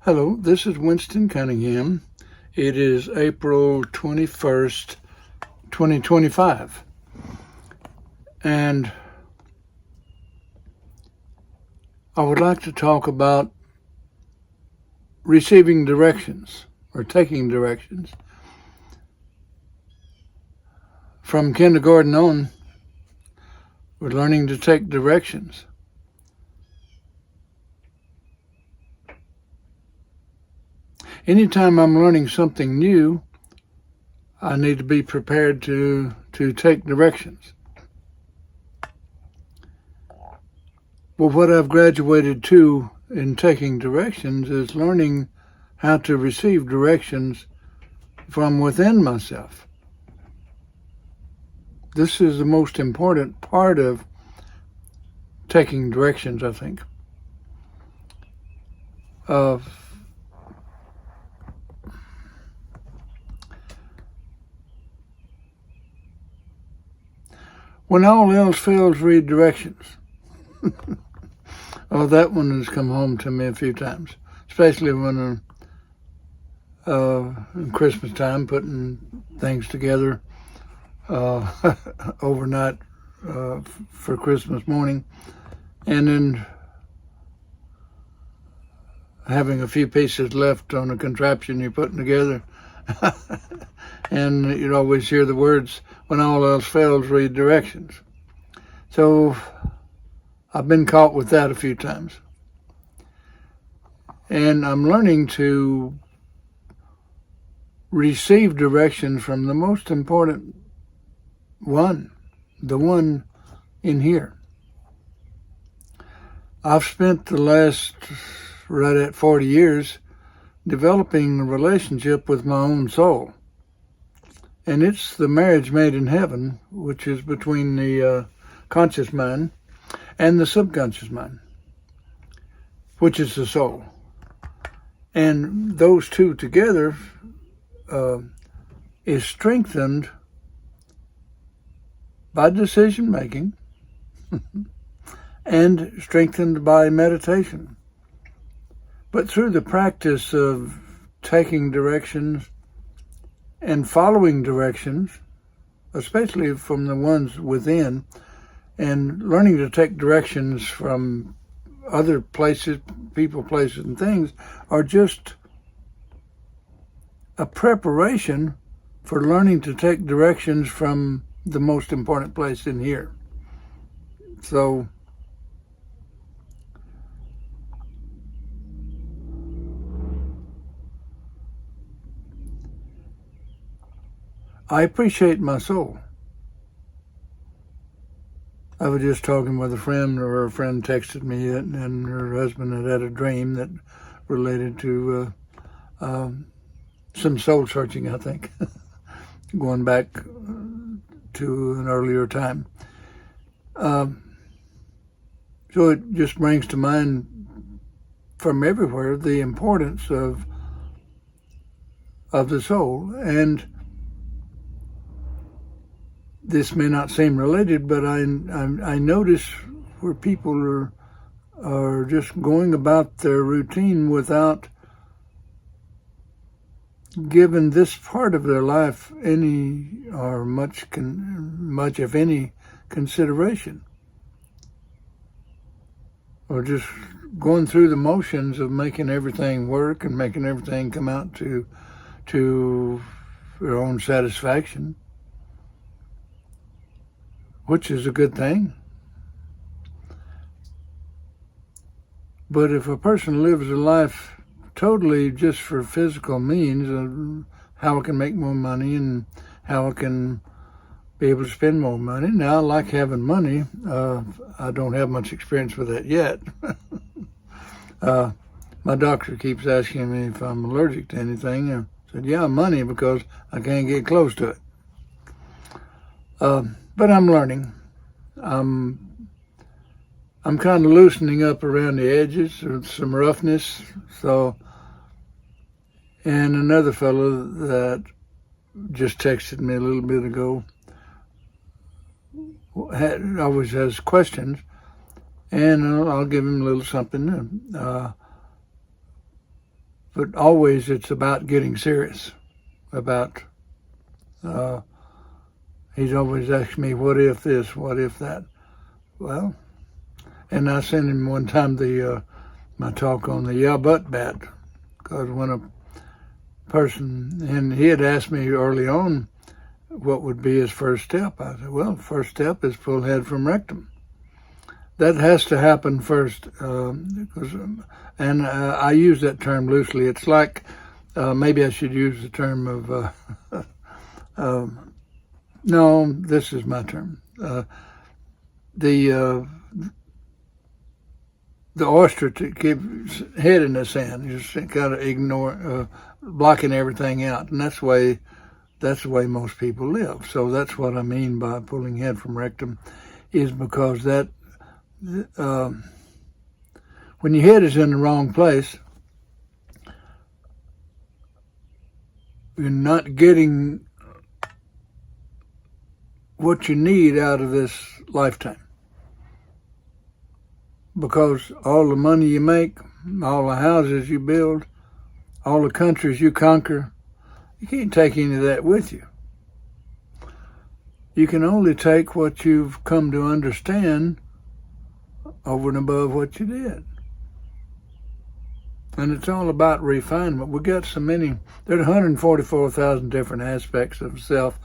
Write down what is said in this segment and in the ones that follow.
Hello, this is Winston Cunningham. It is April 21st, 2025. And I would like to talk about receiving directions or taking directions. From kindergarten on, we're learning to take directions. Anytime I'm learning something new, I need to be prepared to take directions. Well, what I've graduated to in taking directions is learning how to receive directions from within myself. This is the most important part of taking directions, I think. When all else fails, read directions. Oh, that one has come home to me a few times, especially when in Christmas time, putting things together overnight for Christmas morning, and then having a few pieces left on a contraption you're putting together. And you'd always hear the words, when all else fails, read directions. So I've been caught with that a few times. And I'm learning to receive directions from the most important one, the one in here. I've spent the last right at 40 years developing a relationship with my own soul. And it's the marriage made in heaven, which is between the conscious mind and the subconscious mind, which is the soul. And those two together is strengthened by decision making and strengthened by meditation. But through the practice of taking directions and following directions, especially from the ones within, and learning to take directions from other places, people, places, and things, are just a preparation for learning to take directions from the most important place in here. So I appreciate my soul. I was just talking with a friend, or a friend texted me, and her husband had a dream that related to some soul searching, I think, going back to an earlier time. So it just brings to mind from everywhere the importance of the soul. And this may not seem related, but I notice where people are just going about their routine without giving this part of their life any or much of any consideration, or just going through the motions of making everything work and making everything come out to their own satisfaction, which is a good thing. But if a person lives a life totally just for physical means, of how it can make more money and how it can be able to spend more money. Now, I like having money. I don't have much experience with that yet. My doctor keeps asking me if I'm allergic to anything. I said, yeah, money, because I can't get close to it. But I'm learning. I'm kind of loosening up around the edges with some roughness. So, and another fellow that just texted me a little bit ago always has questions, and I'll give him a little something. but always it's about getting serious. About he's always asking me, "What if this? What if that?" Well, and I sent him one time my talk on the yeah but bat, because when a person, and he had asked me early on what would be his first step. I said, well, first step is pull head from rectum. That has to happen first, and I use that term loosely. It's like maybe I should use the term of no, this is my term. The oyster to keep head in the sand, just kind of ignore, blocking everything out, and that's the way most people live. So that's what I mean by pulling head from rectum, is because that when your head is in the wrong place, you're not getting what you need out of this lifetime. Because all the money you make, all the houses you build, all the countries you conquer, you can't take any of that with you. You can only take what you've come to understand over and above what you did. And it's all about refinement. We got so many, there's 144,000 different aspects of self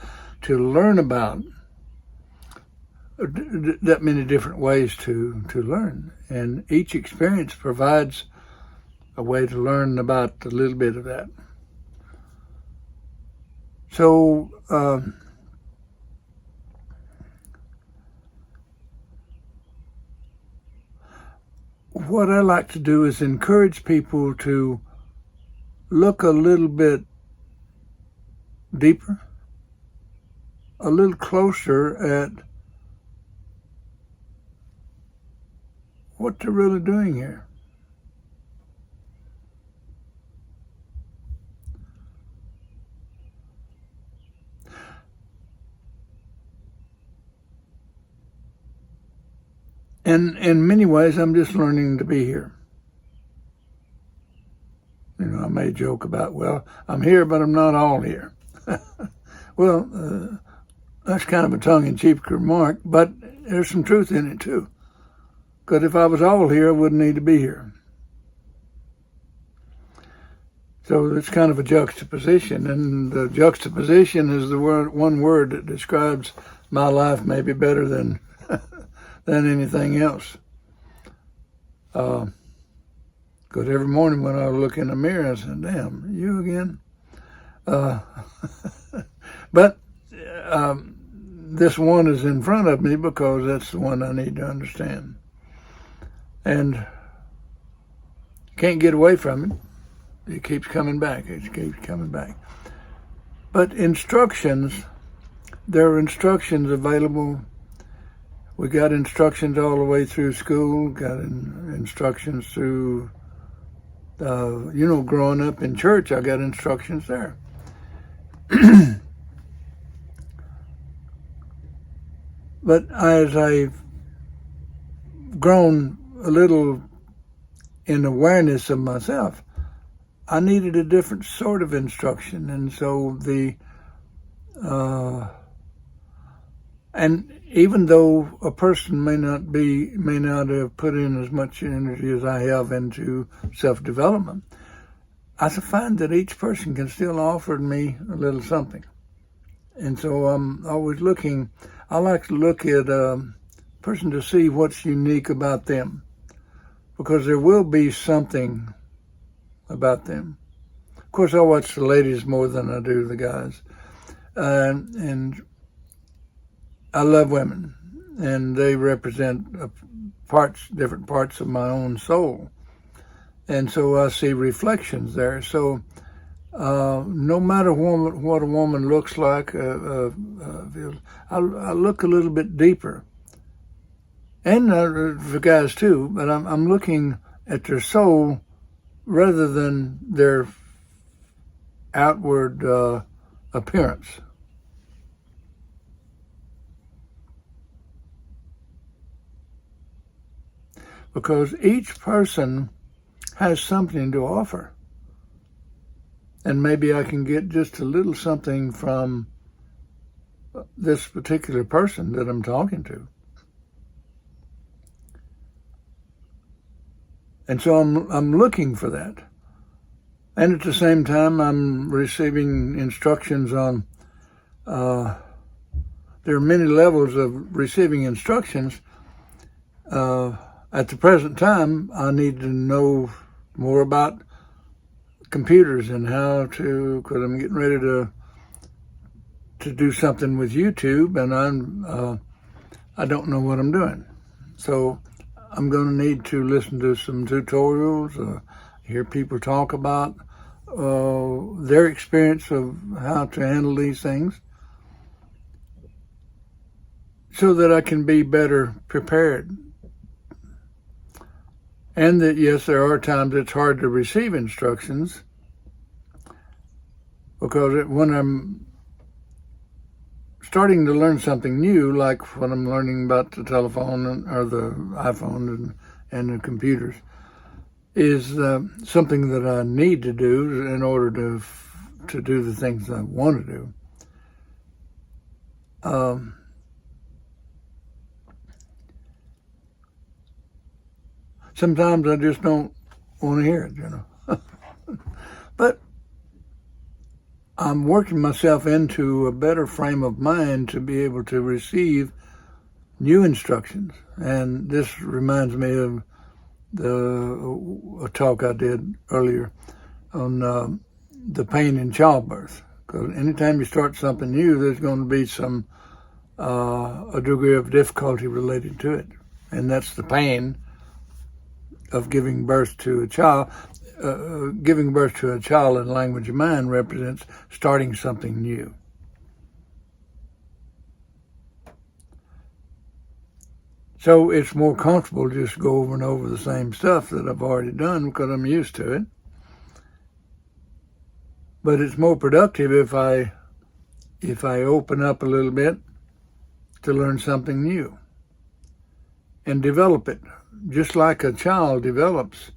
to learn about. That many different ways to learn. And each experience provides a way to learn about a little bit of that. So, what I like to do is encourage people to look a little bit deeper, a little closer at what they're really doing here. And in many ways, I'm just learning to be here. You know, I may joke about, well, I'm here, but I'm not all here. Well, that's kind of a tongue-in-cheek remark, but there's some truth in it, too. Because if I was all here, I wouldn't need to be here. So it's kind of a juxtaposition, and the juxtaposition is the one word that describes my life maybe better than than anything else. Because every morning when I look in the mirror, I said, damn, you again? But this one is in front of me because that's the one I need to understand. And can't get away from it. It keeps coming back. It keeps coming back. But instructions, there are instructions available. We got instructions all the way through school, got instructions through, growing up in church, I got instructions there. But as I've grown a little in awareness of myself, I needed a different sort of instruction. And so and even though a person may not have put in as much energy as I have into self-development, I find that each person can still offer me a little something. And so I'm always looking, I like to look at a person to see what's unique about them, because there will be something about them. Of course, I watch the ladies more than I do the guys. And I love women, and they represent different parts of my own soul. And so I see reflections there. So no matter what a woman looks like, I look a little bit deeper. And for guys too, but I'm looking at their soul rather than their outward appearance. Because each person has something to offer. and maybe I can get just a little something from this particular person that I'm talking to. And so I'm looking for that. And at the same time, I'm receiving instructions on, there are many levels of receiving instructions. At the present time, I need to know more about computers and how to, because I'm getting ready to do something with YouTube, and I don't know what I'm doing. So I'm going to need to listen to some tutorials, hear people talk about their experience of how to handle these things, so that I can be better prepared. And that, yes, there are times it's hard to receive instructions, because when I'm starting to learn something new, like when I'm learning about the telephone or the iPhone and the computers, is something that I need to do in order to do the things I want to do. Sometimes I just don't want to hear it, But I'm working myself into a better frame of mind to be able to receive new instructions. And this reminds me of a talk I did earlier on the pain in childbirth. Because anytime you start something new, there's going to be a degree of difficulty related to it. And that's the pain of giving birth to a child. Giving birth to a child in the language of mind represents starting something new. So it's more comfortable to just go over and over the same stuff that I've already done because I'm used to it. But it's more productive if I open up a little bit to learn something new and develop it, just like a child develops.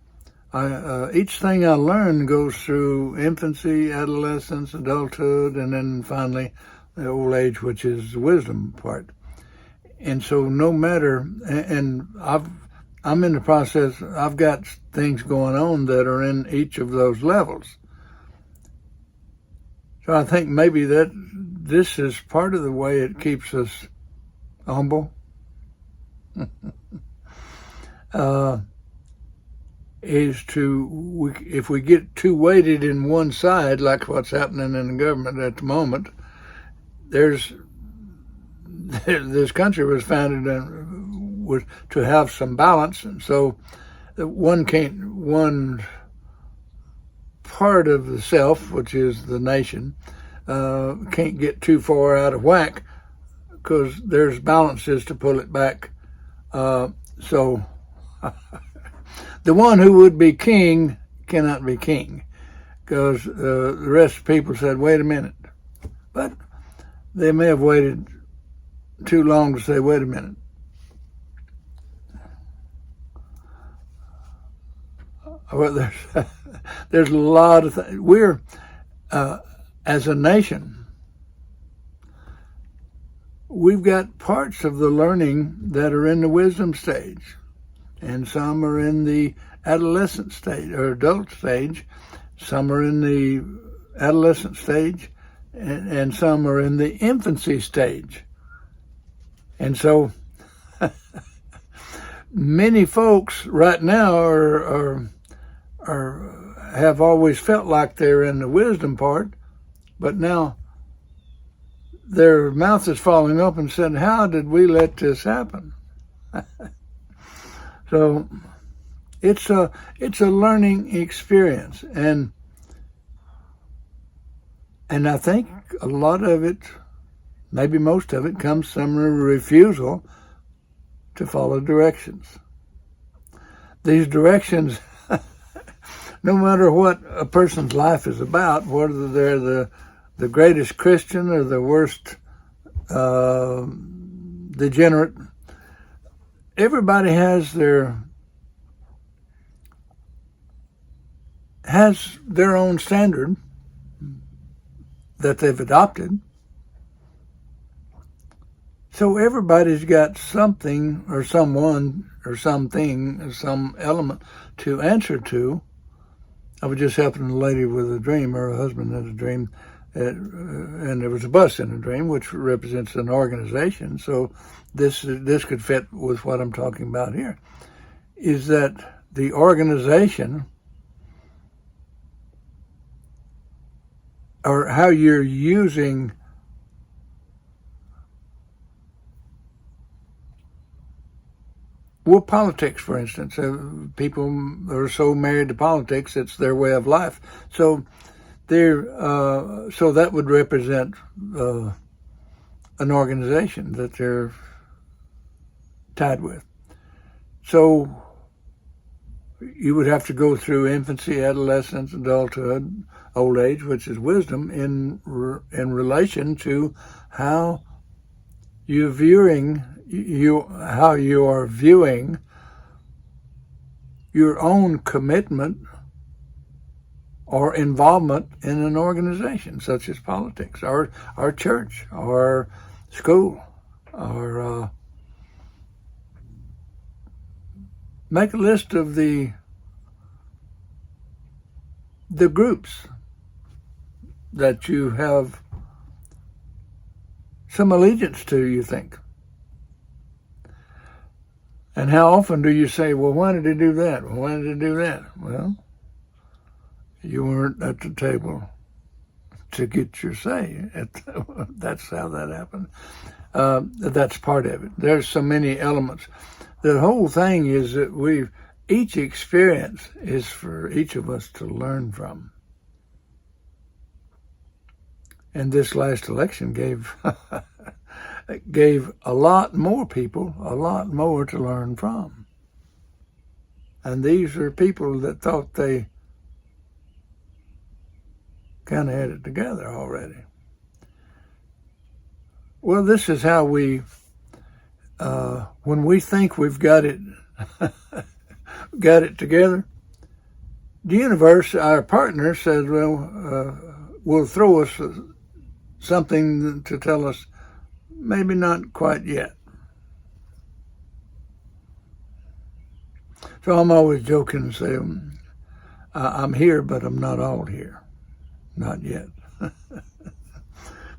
Each thing I learn goes through infancy, adolescence, adulthood, and then finally the old age, which is the wisdom part. And so no matter, and I'm in the process, I've got things going on that are in each of those levels. So I think maybe that this is part of the way it keeps us humble. Is if we get too weighted in one side, like what's happening in the government at the moment, this country was founded to have some balance, and so one part of the self, which is the nation, can't get too far out of whack because there's balances to pull it back. So the one who would be king cannot be king because the rest of the people said, wait a minute. But they may have waited too long to say, wait a minute. Well, there's a lot of things. We're, as a nation, we've got parts of the learning that are in the wisdom stage, and some are in the adolescent stage or adult stage, some are in the adolescent stage, and some are in the infancy stage. And so many folks right now have always felt like they're in the wisdom part, but now their mouth is falling open and saying, how did we let this happen? So it's a learning experience, and I think a lot of it, maybe most of it, comes from a refusal to follow directions. These directions, no matter what a person's life is about, whether they're the greatest Christian or the worst degenerate, everybody has their own standard, that they've adopted. So everybody's got something or someone or something, or some element to answer to. I was just helping a lady with a dream, or a husband had a dream, and there was a bus in the dream, which represents an organization. So this could fit with what I'm talking about here, is that the organization, or how you're using politics, for instance. People are so married to politics, it's their way of life. So so that would represent an organization that they're tied with. So you would have to go through infancy, adolescence, adulthood, old age, which is wisdom, in relation to how you're viewing how you are viewing your own commitment or involvement in an organization, such as politics, or church, or school, or make a list of the groups that you have some allegiance to, you think. And how often do you say, well, why did he do that? Well, why did he do that? Well, you weren't at the table to get your say. That's how that happened. That's part of it. There's so many elements. The whole thing is that each experience is for each of us to learn from. And this last election gave a lot more people a lot more to learn from. And these are people that thought they kind of had it together already. Well, this is how when we think we've got it together, the universe, our partner, says, well, will throw us something to tell us, maybe not quite yet. So I'm always joking and saying, I'm here, but I'm not all here. Not yet.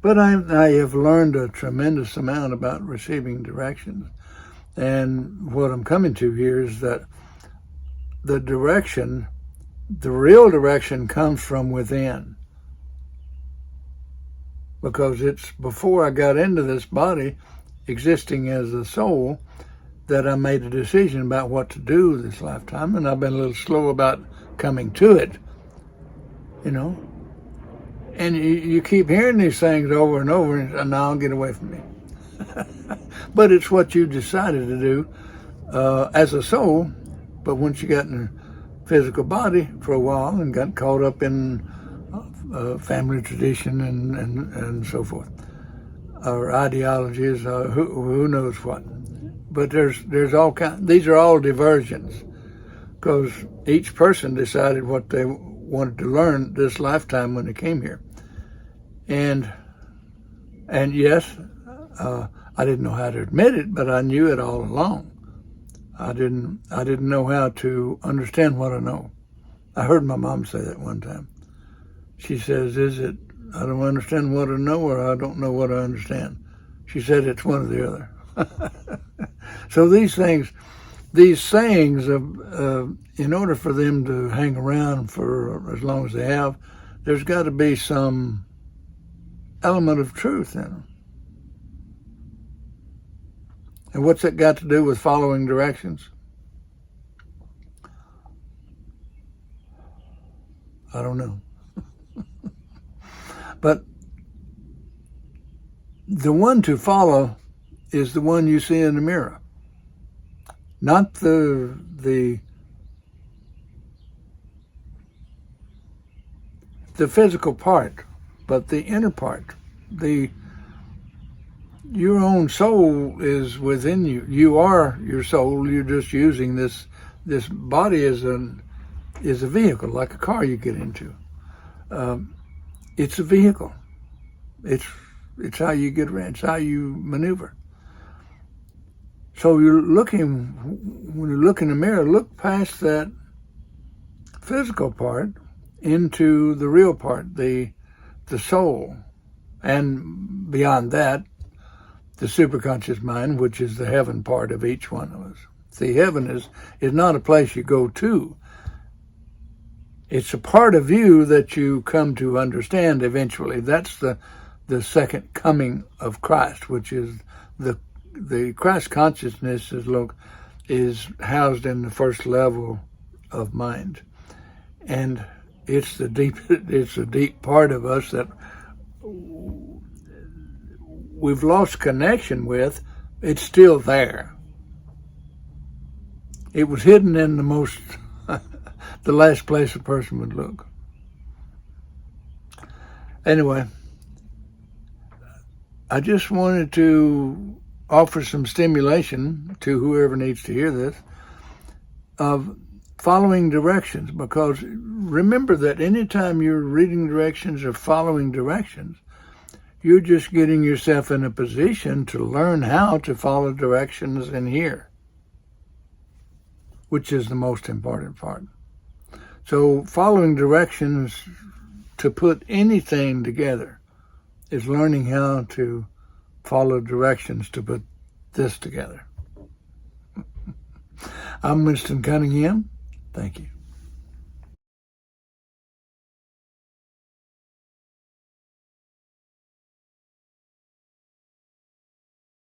But I have learned a tremendous amount about receiving directions. And what I'm coming to here is that the real direction comes from within. Because it's before I got into this body, existing as a soul, that I made a decision about what to do this lifetime. And I've been a little slow about coming to it, And you keep hearing these things over and over, and now get away from me. But it's what you decided to do as a soul. But once you got in a physical body for a while and got caught up in family tradition and so forth, or ideologies, who knows what. But there's all kind. These are all diversions, because each person decided what they wanted to learn this lifetime when they came here. And yes, I didn't know how to admit it, but I knew it all along. I didn't know how to understand what I know. I heard my mom say that one time. She says, I don't understand what I know, or I don't know what I understand. She said it's one or the other. So these sayings, in order for them to hang around for as long as they have, there's got to be some element of truth in them. And what's that got to do with following directions? I don't know. But the one to follow is the one you see in the mirror, not the physical part, but the inner part. Your own soul is within you. You are your soul. You're just using this body as a vehicle, like a car you get into. It's a vehicle. It's how you get around. It's how you maneuver. So when you look in the mirror, look past that physical part into the real part, the soul, and beyond that, the superconscious mind, which is the heaven part of each one of us. See, heaven is not a place you go to. It's a part of you that you come to understand eventually. That's the second coming of Christ, which is the Christ consciousness is housed in the first level of mind, and it's a deep part of us that we've lost connection with. It's still there. It was hidden in the last place a person would look. Anyway, I just wanted to offer some stimulation to whoever needs to hear this of following directions, because remember that anytime you're reading directions or following directions, you're just getting yourself in a position to learn how to follow directions and hear, which is the most important part. So following directions to put anything together is learning how to follow directions to put this together. I'm Winston Cunningham. Thank you.